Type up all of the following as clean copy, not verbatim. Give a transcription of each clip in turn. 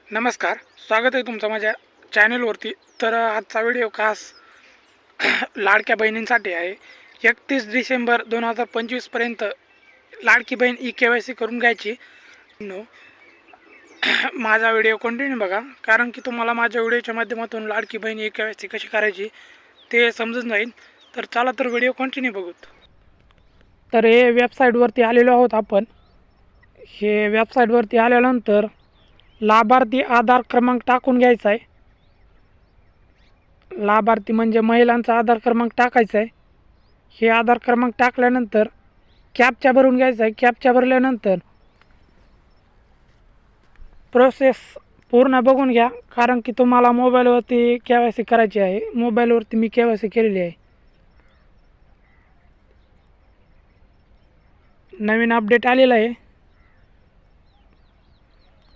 नमस्कार, स्वागत आहे तुमचं माझ्या चॅनलवरती. तर आजचा व्हिडिओ खास लाडक्या बहिणींसाठी आहे. 31 डिसेंबर 2025पर्यंत लाडकी बहीण KYC करून घ्यायची. नो माझा व्हिडिओ कंटिन्यू बघा, कारण की तुम्हाला माझ्या व्हिडिओच्या माध्यमातून लाडकी बहीण KYC कशी करायची ते समजून जाईल. तर चला तर व्हिडिओ कंटिन्यू बघूत. तर हे वेबसाईटवरती आलेलो आहोत आपण. हे वेबसाईटवरती आल्यानंतर लाभार्थी आधार क्रमांक टाकून घ्यायचा आहे. लाभार्थी म्हणजे महिलांचा आधार क्रमांक टाकायचा आहे. हे आधार क्रमांक टाकल्यानंतर कॅप्चा भरून घ्यायचा आहे. कॅप्चा भरल्यानंतर प्रोसेस पूर्ण बघून घ्या, कारण की तुम्हाला मोबाईलवरती KYC करायची आहे. मोबाईलवरती मी KYC केलेली आहे. नवीन अपडेट आलेला आहे.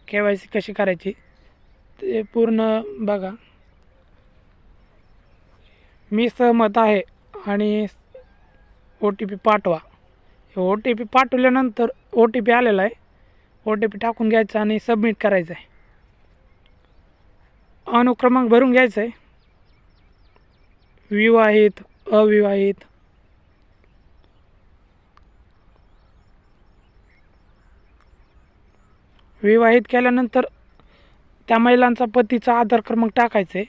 KYC कशी करायची ते पूर्ण बघा. मी सहमत आहे आणि OTP पाठवा. OTP पाठवल्यानंतर OTP आलेला आहे. OTP टाकून घ्यायचा आणि सबमिट करायचं आहे. अनुक्रमांक भरून घ्यायचं आहे. विवाहित, अविवाहित, विवाहित केल्यानंतर त्या महिलांचा पतीचा आधार क्रमांक टाकायचा आहे.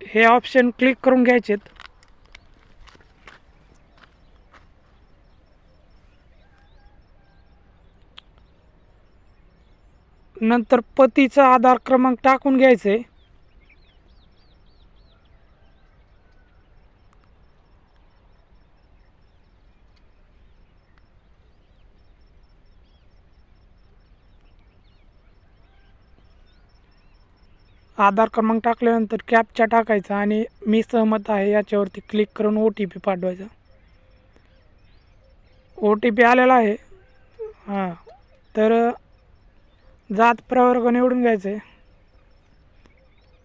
हे ऑप्शन क्लिक करून घ्यायचेत. नंतर पतीचा आधार क्रमांक टाकून घ्यायचा आहे. आधार क्रमांक टाकल्यानंतर कॅप्चा टाकायचा आणि मी सहमत आहे याच्यावरती क्लिक करून OTP पाठवायचा. OTP आलेला आहे. हां, तर जात प्रवर्ग निवडून घ्यायचं आहे.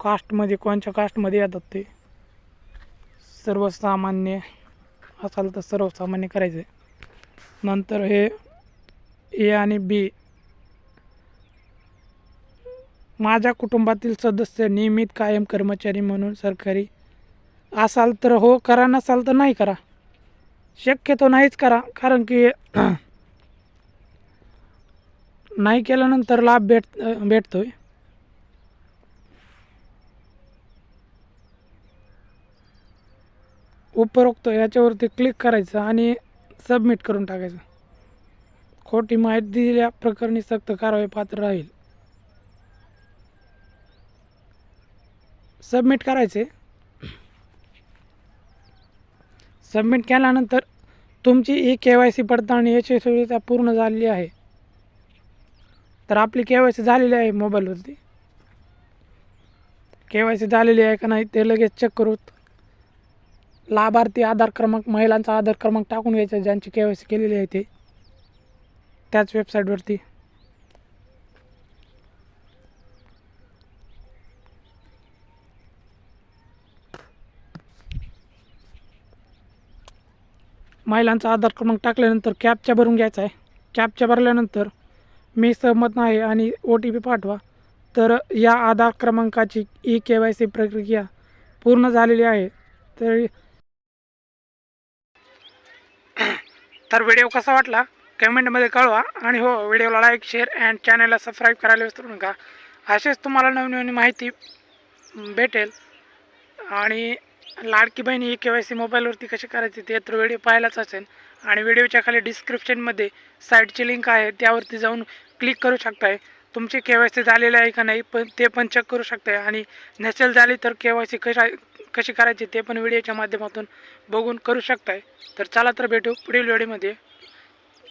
कास्टमध्ये कोणत्या कास्टमध्ये येतात ते सर्वसामान्य असाल तर सर्वसामान्य करायचं आहे. नंतर हे A आणि B, माझ्या कुटुंबातील सदस्य नियमित कायम कर्मचारी म्हणून सरकारी असाल तर हो करा, नसाल तर नाही करा. शक्यतो नाहीच करा, कारण की नाही केल्यानंतर लाभ भेटतोय. उपरोक्त याच्यावरती क्लिक करायचं आणि सबमिट करून टाकायचं. खोटी माहिती दिल्या प्रकरणी सक्त कारवाई पात्र राहील. सबमिट करायचे. सबमिट केल्यानंतर तुमची KYC पडताळणी यशस्वीरित्या पूर्ण झालेली आहे. तर आपली KYC झालेली आहे. मोबाईलवरती KYC झालेली आहे का नाही ते लगेच चेक करू. लाभार्थी आधार क्रमांक, महिलांचा आधार क्रमांक टाकून घ्यायचा ज्यांची KYC केलेली आहे ते त्याच वेबसाईटवरती. महिलांचा आधार क्रमांक टाकल्यानंतर कॅप्चा भरून घ्यायचा आहे. कॅप्चा भरल्यानंतर मी सहमत नाही आणि OTP पाठवा. तर या आधार क्रमांकाची KYC प्रक्रिया पूर्ण झालेली आहे. तर व्हिडिओ कसा वाटला कमेंटमध्ये कळवा आणि हो, व्हिडिओला लाईक, शेअर अँड चॅनलला सबस्क्राईब करायला विसरू नका. असेच तुम्हाला नवीन माहिती भेटेल. आणि लाडकी बहीण KYC मोबाईलवरती कशी करायची ते तर व्हिडिओ पाहायलाच असेल. आणि व्हिडिओच्या खाली डिस्क्रिप्शनमध्ये साईटची लिंक आहे, त्यावरती जाऊन क्लिक करू शकताय. तुमची KYC झालेली आहे का नाही पण ते पण चेक करू शकताय. आणि नसेल झाली तर KYC कशी करायची ते पण व्हिडिओच्या माध्यमातून बघून करू शकताय. तर चला तर भेटू पुढील व्हिडिओमध्ये.